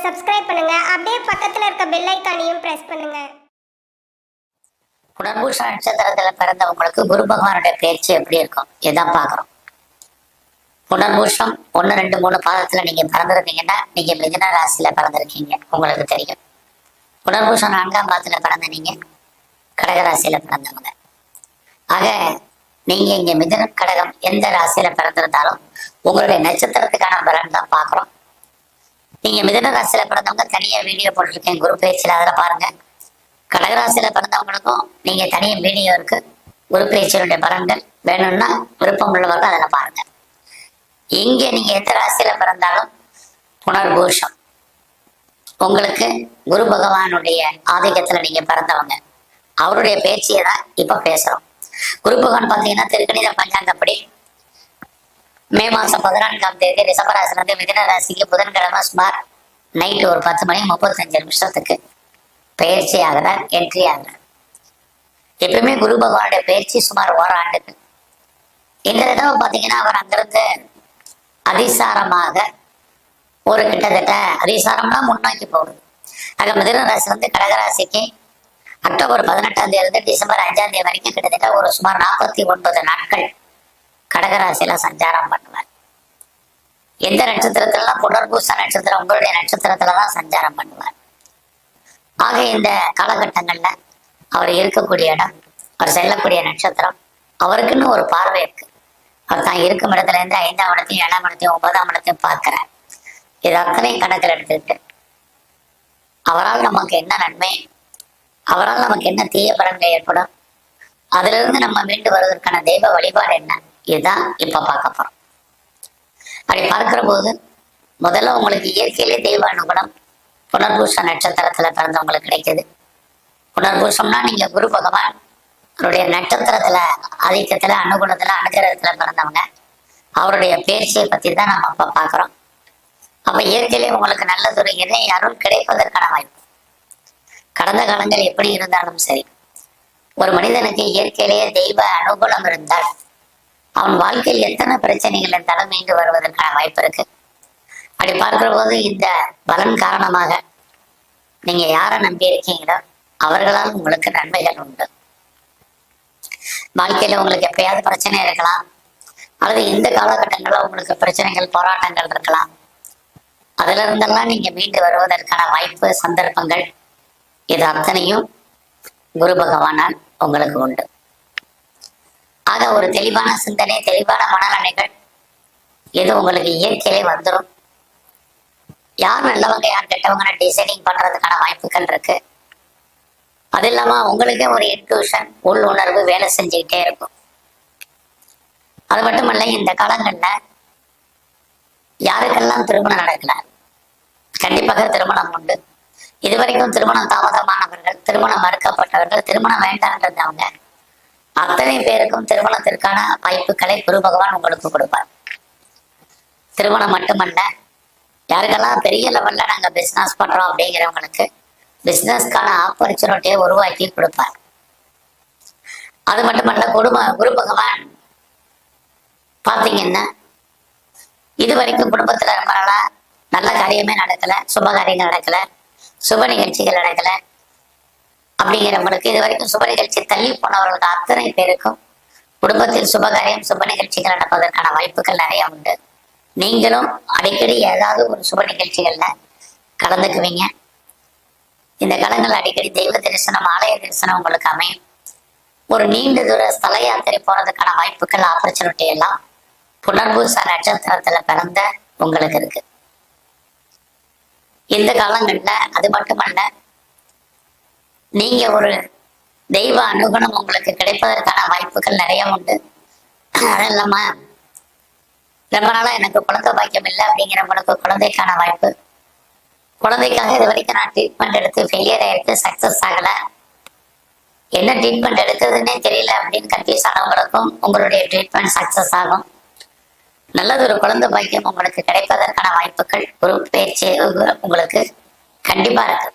Subscribe பண்ணுங்க. அப்படியே பக்கத்துல இருக்க பெல் ஐகானையும் பிரஸ் பண்ணுங்க. புனர்பூச நட்சத்திரத்துல பிறந்தவங்களுக்கு குரு பகவானுடைய பயிற்சி எப்படி இருக்கும் இதான் பாக்குறோம். புனர்பூஷம் 1, 2, 3 பாதத்துல நீங்க பிறந்திருந்தீங்கன்னா நீங்க மிதுன ராசியில பிறந்திருக்கீங்க, உங்களுக்கு தெரியும். புனர்பூஷம் 4ஆம் பாதத்துல பிறந்த நீங்க கடகராசியில பிறந்தவங்க. ஆக நீங்க இங்க மிதுனம் கடகம் எந்த ராசியில பிறந்திருந்தாலும் உங்களுடைய நட்சத்திரத்துக்கான பலன் தான் பாக்குறோம். நீங்க மிதுன ராசியில பிறந்தவங்க தனியா வீடியோ போட்டிருக்கேன் குரு பயிற்சியில, அதில் பாருங்க. கடகராசியில பிறந்தவங்களுக்கும் நீங்க தனியா வீடியோ இருக்கு, குரு பயிற்சியினுடைய பலன்கள் வேணும்னா விருப்பம் உள்ளவர்கள் அதில் பாருங்க. இங்க நீங்க எந்த ராசியில பிறந்தாலும் புனர்பூஷம் உங்களுக்கு குரு பகவானுடைய ஆதிக்கத்துல நீங்க பிறந்தவங்க, அவருடைய பேச்சியை தான் இப்ப பேசுறோம். குரு பகவான் பாத்தீங்கன்னா திருக்கணித பஞ்சாங்கப்படி மே மாசம் 14ஆம் தேதி ரிஷபராசில இருந்து மிதுன ராசிக்கு புதன்கிழமை சுமார் நைட்டு ஒரு 10 மணி 35 நிமிஷத்துக்கு பயிற்சி ஆகிறார், என்ட்ரி ஆகிறார். எப்பவுமே குரு பகவானுடைய பயிற்சி சுமார் ஓராண்டுக்கு. இந்த தடவை பாத்தீங்கன்னா அவர் அங்கிருந்து அதிசாரமாக ஒரு கிட்டத்தட்ட அதிசாரம்னா முன்னோக்கி போகுது. ஆக மிதுன ராசி வந்து கடகராசிக்கு அக்டோபர் 18ஆம் தேதி இருந்து டிசம்பர் 5ஆம் தேதி வரைக்கும் கிட்டத்தட்ட ஒரு சுமார் 49 நாட்கள் கடகராசியில சஞ்சாரம் பண்ணுவார். எந்த நட்சத்திரத்துலலாம் புனர்பூச நட்சத்திரம் உங்களுடைய நட்சத்திரத்துலதான் சஞ்சாரம் பண்ணுவார். ஆக இந்த காலகட்டங்கள்ல அவர் இருக்கக்கூடிய இடம், அவர் செல்லக்கூடிய நட்சத்திரம், அவருக்குன்னு ஒரு பார்வை இருக்கு. அவர் தான் இருக்கும் இடத்துல இருந்து 5ஆம் இடத்தையும் 7ஆம் இடத்தையும் 9ஆம் இடத்தையும் பார்க்கிறார். இது அத்தனையும் கணக்கில் எடுத்துக்கிட்டு அவரால் நமக்கு என்ன நன்மை, அவரால் நமக்கு என்ன தீய பலன்கள் ஏற்படும், அதுல இருந்து நம்ம மீண்டு வருவதற்கான தெய்வ வழிபாடு என்ன, இதுதான் இப்ப பார்க்க போறோம். அப்படி பார்க்கிற போது முதல்ல உங்களுக்கு இயற்கையிலே தெய்வ அனுகுணம் புனர்பூச நட்சத்திரத்துல பிறந்தவங்களுக்கு கிடைக்குது. புனர்பூசம்னா நீங்க குரு பகவான் அவருடைய நட்சத்திரத்துல ஆதிக்கத்துல அனுகுணத்துல அனுகிரகத்துல பிறந்தவங்க, அவருடைய பேர்ச்சியை பத்தி தான் நம்ம அப்ப பாக்குறோம். அப்ப இயற்கையிலே உங்களுக்கு நல்லதொரு இறை அருள் கிடைப்பதற்கான வாய்ப்பு. கடந்த காலங்கள் எப்படி இருந்தாலும் சரி, ஒரு மனிதனுக்கு இயற்கையிலேயே தெய்வ அனுகூலம் இருந்தால் அவன் வாழ்க்கையில் எத்தனை பிரச்சனைகள் இருந்தாலும் மீண்டு வருவதற்கான வாய்ப்பு இருக்கு. அப்படி பார்க்கிற போது இந்த பலன் காரணமாக நீங்க யாரை நம்பி இருக்கீங்களோ அவர்களால் உங்களுக்கு நன்மைகள் உண்டு. வாழ்க்கையில உங்களுக்கு எப்பயாவது பிரச்சனை இருக்கலாம், அல்லது இந்த காலகட்டங்களில் உங்களுக்கு பிரச்சனைகள் போராட்டங்கள் இருக்கலாம். அதுல இருந்தெல்லாம் நீங்க மீண்டு வருவதற்கான வாய்ப்பு சந்தர்ப்பங்கள் இது அத்தனையும் குரு பகவானால் உங்களுக்கு உண்டு. ஆக ஒரு தெளிவான சிந்தனை, தெளிவான மனநிலைகள் இது உங்களுக்கு இயற்கையிலே வந்துடும். யார் நல்லவங்க யார் கெட்டவங்கன்னு டிசைடிங் பண்றதுக்கான வாய்ப்புகள் இருக்கு. அது இல்லாம உங்களுக்கே ஒரு இன்ட்யூஷன் உள் உணர்வு வேலை செஞ்சுக்கிட்டே இருக்கும். அது மட்டுமல்ல, இந்த காலங்கள்ல யாருக்கெல்லாம் திருமணம் நடக்கல கண்டிப்பாக திருமணம் உண்டு. இதுவரைக்கும் திருமணம் தாமதமானவர்கள், திருமணம் மறுக்கப்பட்டவர்கள், திருமணம் வேண்டான்றவங்க அத்தனை பேருக்கும் திருமணத்திற்கான வாய்ப்புகளை குரு பகவான் உங்களுக்கு கொடுப்பார். திருமணம் மட்டுமல்ல, யாருக்கெல்லாம் பெரிய லெவல்ல நாங்க பிசினஸ் பண்றோம் அப்படிங்கிறவங்களுக்கு பிசினஸ்க்கான ஆப்பர்ச்சுனிட்டியை உருவாக்கி கொடுப்பார். அது மட்டுமல்ல, குரு பகவான் பாத்தீங்கன்னா இது வரைக்கும் குடும்பத்துல ரொம்ப நாளா நல்ல காரியமே நடக்கல, சுப காரியங்கள் நடக்கல, சுப நிகழ்ச்சிகள் நடக்கல அப்படிங்கிறவங்களுக்கு, இது வரைக்கும் சுப நிகழ்ச்சி தள்ளி போனவர்களுக்கு அத்தனை பேருக்கும் குடும்பத்தில் சுபகாரியம் சுப நிகழ்ச்சிகள் நடப்பதற்கான வாய்ப்புகள் நிறைய உண்டு. நீங்களும் அடிக்கடி ஏதாவது ஒரு சுப நிகழ்ச்சிகள்ல கலந்துக்குவீங்க. இந்த காலங்கள் அடிக்கடி தெய்வ தரிசனம், ஆலய தரிசனம் உங்களுக்கு அமையும். ஒரு நீண்ட தூர ஸ்தல யாத்திரை போறதுக்கான வாய்ப்புகள், ஆப்பர்ச்சுனிட்டி எல்லாம் புனர்பூச நட்சத்திரத்துல பிறந்த உங்களுக்கு இருக்கு. இந்த காலங்கள்ல அது மட்டுமல்ல, நீங்க ஒரு தெய்வ அனுகுணம் உங்களுக்கு கிடைப்பதற்கான வாய்ப்புகள் நிறைய உண்டு. அது இல்லாம ரொம்ப நாளா எனக்கு குழந்தை பாக்கியம் இல்லை அப்படிங்கிறவங்களுக்கு குழந்தைக்கான வாய்ப்பு. குழந்தைக்காக இது வரைக்கும் நான் ட்ரீட்மெண்ட் எடுத்து ஃபெயிலியர் ஆயிருக்கு, சக்சஸ் ஆகல, என்ன ட்ரீட்மெண்ட் எடுக்கிறதுனே தெரியல அப்படின்னு கன்ஃபியூஸ் ஆனவங்களுக்கும் உங்களுடைய ட்ரீட்மெண்ட் சக்சஸ் ஆகும். நல்லது ஒரு குழந்தை பாக்கியம் உங்களுக்கு கிடைப்பதற்கான வாய்ப்புகள் ஒரு பேச்சு உங்களுக்கு கண்டிப்பா இருக்கு.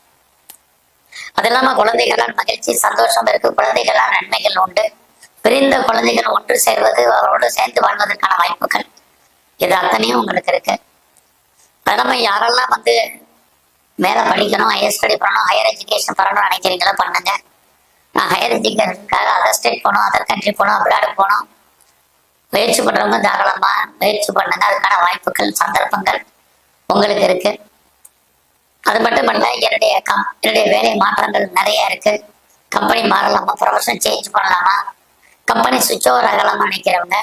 அது இல்லாம குழந்தைகளால் மகிழ்ச்சி சந்தோஷம் இருக்கு, குழந்தைகளால் நன்மைகள் உண்டு. பிரிந்த குழந்தைகள் ஒன்று சேர்வது, அவரோடு சேர்ந்து வாழ்வதற்கான வாய்ப்புகள் இது அத்தனையும் உங்களுக்கு இருக்கு. அது இல்லாம யாரெல்லாம் மேலே படிக்கணும், ஹையர் ஸ்டடி பண்ணணும், ஹையர் எஜுகேஷன் பண்ணணும்னு நினைக்கிறீங்களா பண்ணுங்க. நான் ஹையர் எஜுகேஷனுக்காக அதர் ஸ்டேட் போகணும், அதர் கண்ட்ரி போகணும், அப்ராடு போகணும் முயற்சி பண்ணுறவங்க தாராளமாக முயற்சி பண்ணுங்க. அதுக்கான வாய்ப்புகள் சந்தர்ப்பங்கள் உங்களுக்கு இருக்கு. அது மட்டும் இல்ல, என்னுடைய வேலை மாற்றங்கள் நிறைய இருக்கு. கம்பெனி மாறலாமா, ப்ரொஃபஷன் சேஞ்ச் பண்ணலாமா, கம்பெனி சுவிட்ச் ஓவர் ஆகலாமா நினைக்கிறவங்க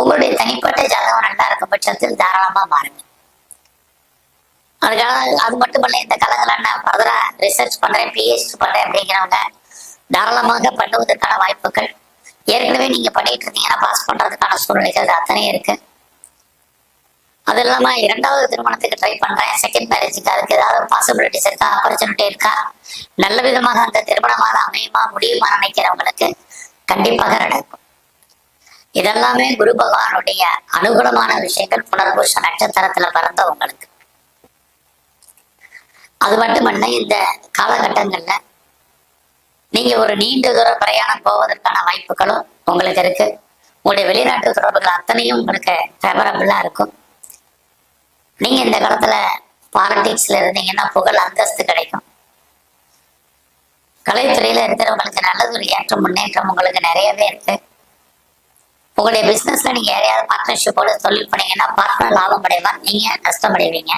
உங்களுடைய தனிப்பட்ட ஜாதகம் நல்லா இருக்கும் பட்சத்தில் தாராளமா மாறுங்க. அதுக்காக அது மட்டுமல்ல, இந்த காலங்களை நான் ஃபர்தரா ரிசர்ச் பண்றேன், பிஹெச்டி பண்றேன் அப்படிங்கிறவங்க தாராளமாக பண்ணுவதற்கான வாய்ப்புகள் ஏற்கனவே நீங்க பண்ணிட்டு இருந்தீங்கன்னா பாஸ் பண்றதுக்கான சூழ்நிலைகள் அத்தனையும் இருக்கு. அது இல்லாம 2வது திருமணத்துக்கு ட்ரை பண்றேன், செகண்ட் மேரேஜுக்கு அதுக்கு ஏதாவது பாசிபிலிட்டிஸ் இருக்கா, ஆப்பர்ச்சுனிட்டி இருக்கா, நல்ல விதமாக அந்த திருமணமாக அமையுமா முடியுமா நினைக்கிறவங்களுக்கு கண்டிப்பாக நடக்கும். இதெல்லாமே குரு பகவானுடைய அனுகூலமான விஷயங்கள் புனர்பூச நட்சத்திரத்துல பிறந்த உங்களுக்கு. அது மட்டுமல்ல, இந்த காலகட்டங்கள்ல நீங்க ஒரு நீண்ட தூர பிரயாணம் போவதற்கான வாய்ப்புகளும் உங்களுக்கு இருக்கு. உங்களுடைய வெளிநாட்டு தொடர்புகள் அத்தனையும் உங்களுக்கு ஃபேவரபிளா இருக்கும். நீங்க இந்த காலத்துல பாலிடிக்ஸ்ல இருந்தீங்கன்னா புகழ் அந்தஸ்து கிடைக்கும். கலைத்துறையில இருக்கிறவங்களுக்கு நல்லது ஒரு ஏற்றம் முன்னேற்றம் உங்களுக்கு நிறையவே இருக்கு. உங்களுடைய பிசினஸ்ல நீங்க யாரையாவது பார்ட்னர்ஷிப்போட தொழில் பண்ணீங்கன்னா பார்ட்னர் லாபம் அடைவார், நீங்க நஷ்டம் அடைவீங்க.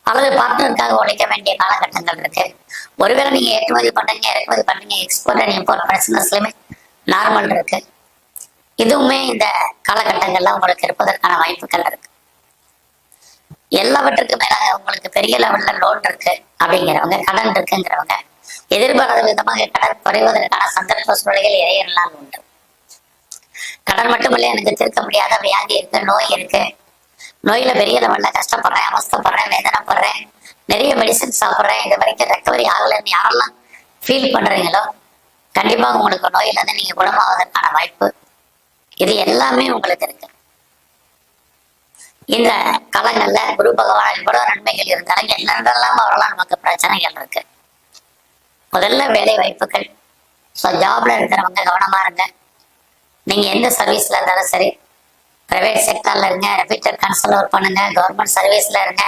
அல்லது பார்ட்னருக்காக உழைக்க வேண்டிய காலகட்டங்கள் இருக்கு. ஒருவேளை நீங்க ஏற்றுமதி பண்றீங்க, இறக்குமதி பண்றீங்க, எக்ஸ்போர்ட் அண்ட் இம்போர்ட் பிசினஸ்லயுமே நார்மல் இருக்கு. இதுவுமே இந்த காலகட்டங்கள்ல உங்களுக்கு இருப்பதற்கான வாய்ப்புகள் இருக்கு. எல்லாவற்றுக்கும் மேல உங்களுக்கு பெரிய லெவல்ல லோன் இருக்கு அப்படிங்கிறவங்க, கடன் இருக்குங்கிறவங்க எதிர்பாராத விதமாக கடன் குறைவதற்கான சந்தர்ப்ப சூழ்நிலைகள் இறையெல்லாம் உண்டு. கடன் மட்டுமில்லை, எனக்கு தீர்க்க முடியாத வியாதி இருக்கு, நோய் இருக்கு, நோயில பெரிய லெவல்ல கஷ்டப்படுறேன், அவஸ்தப்படுறேன், வேதனைப்படுறேன், நிறைய மெடிசன் சாப்பிட்றேன், இது வரைக்கும் ரெக்கவரி ஆகலைன்னு யாரெல்லாம் ஃபீல் பண்றீங்களோ கண்டிப்பா உங்களுக்கு நோயில இருந்து நீங்க குணமாவதற்கான வாய்ப்பு இது எல்லாமே உங்களுக்கு இருக்கு. இந்த காலங்கள்ல குரு பகவான் இவ்வளவு நன்மைகள் இருந்தாலும் என்னென்னலாம் வரலாம் நமக்கு பிரச்சனைகள் இருக்கு. முதல்ல வேலை வாய்ப்புகள். ஸோ ஜாப்ல இருக்கிறவங்க கவனமா இருங்க. நீங்க எந்த சர்வீஸ்ல இருந்தாலும் சரி, பிரைவேட் செக்டர்ல இருங்க, ரெப்யூட்டட் கன்சல்ட் ஒர்க் பண்ணுங்க, கவர்மெண்ட் சர்வீஸ்ல இருங்க,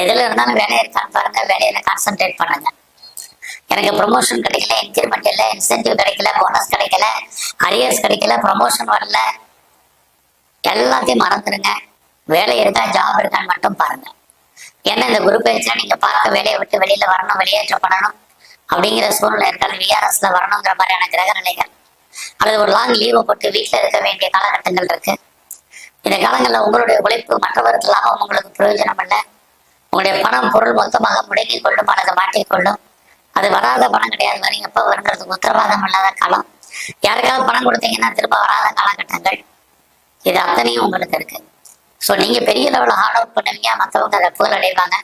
எதுல இருந்தாலும் வேலை இருக்கான்னு பாருங்க, வேலையில கான்சென்ட்ரேட் பண்ணுங்க. எனக்கு ப்ரொமோஷன் கிடைக்கல, இன்கிரிமெண்ட் இல்லை, இன்சென்டிவ் கிடைக்கல, போனஸ் கிடைக்கல, அரியர்ஸ் கிடைக்கல, ப்ரொமோஷன் வரல, எல்லாத்தையும் மறந்துடுங்க. வேலை இருக்கா, ஜாப் இருக்கான்னு மட்டும் பாருங்க. ஏன்னா இந்த குரு பயிற்சியில நீங்க பார்க்க வேலையை விட்டு வெளியில வரணும், வெளியேற்றம் பண்ணணும் அப்படிங்கிற சூழ்நிலை இருக்காது. விஆர்எஸ்ல வரணுங்கிற மாதிரியான கிரக நிலைகள் அல்லது ஒரு லாங் லீவை போட்டு வீட்டில் இருக்க வேண்டிய காலகட்டங்கள் இருக்கு. இந்த காலங்களில் உங்களுடைய உழைப்பு மற்றவருக்கு லாபம் உங்களுக்கு பிரயோஜனம் இல்லை. உங்களுடைய பணம் பொருள் மொத்தமாக முடங்கிக் கொள்ளும் அல்லது மாட்டிக்கொள்ளும். அது வராத பணம் கிடையாது, வரை எப்போ வருங்கிறதுக்கு உத்தரவாதம் இல்லாத காலம். யாருக்காவது பணம் கொடுத்தீங்கன்னா திரும்ப வராத காலகட்டங்கள் இது அத்தனையும் உங்களுக்கு இருக்கு. ஸோ நீங்க பெரிய லெவலில் ஹார்ட் ஒர்க் பண்ணுவீங்க, மற்றவங்க அதை புகழ் அடைவாங்க.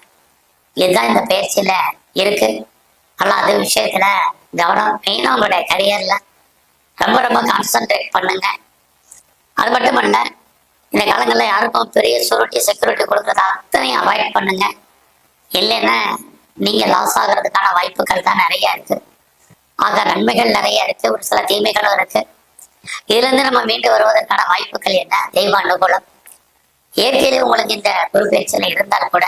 இதுதான் இந்த பயிற்சியில இருக்கு. ஆனால் அது விஷயத்துல கவனம், மெயினாக உங்களுடைய கரியர்ல ரொம்ப ரொம்ப கான்சென்ட்ரேட் பண்ணுங்க. அது மட்டும் இல்ல, இந்த காலங்களில் யாருக்கும் பெரிய செக்யூரிட்டி கொடுக்கறத அத்தனையும் அவாய்ட் பண்ணுங்க. இல்லைன்னா நீங்க லாஸ் ஆகிறதுக்கான வாய்ப்புகள் தான் நிறைய இருக்கு. ஆக நன்மைகள் நிறைய இருக்கு, ஒரு சில தீமைகளும் இருக்கு. இதுல இருந்து நம்ம மீண்டு வருவதற்கான வாய்ப்புகள் என்ன? தெய்வ அனுகூலம். இயற்கையிலே உங்களுக்கு இந்த குரு பயிற்சியில இருந்தால் கூட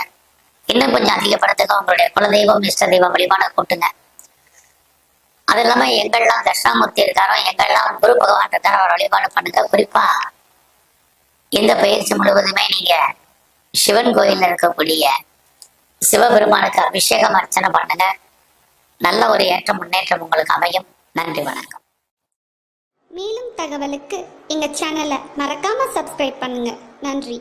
இன்னும் கொஞ்சம் அதிகப்படுத்துக்க உங்களுடைய குலதெய்வம் இஷ்ட தெய்வம் வழிபாடு கூட்டுங்க. அது இல்லாம எங்கெல்லாம் தட்சிணாமூர்த்தி இருக்காரோ, எங்கெல்லாம் குரு பகவான் இருக்காரோ அவர் வழிபாடு பண்ணுங்க. குறிப்பா இந்த பயிற்சி முழுவதுமே நீங்க சிவன் கோயில்ல இருக்கக்கூடிய சிவபெருமானுக்கு அபிஷேகம் அர்ச்சனை பண்ணுங்க. நல்ல ஒரு ஏற்றம் முன்னேற்றம் உங்களுக்கு அமையும். நன்றி, வணக்கம். மேலும் தகவலுக்கு எங்க சேனலை மறக்காம சப்ஸ்கிரைப் பண்ணுங்க. நன்றி.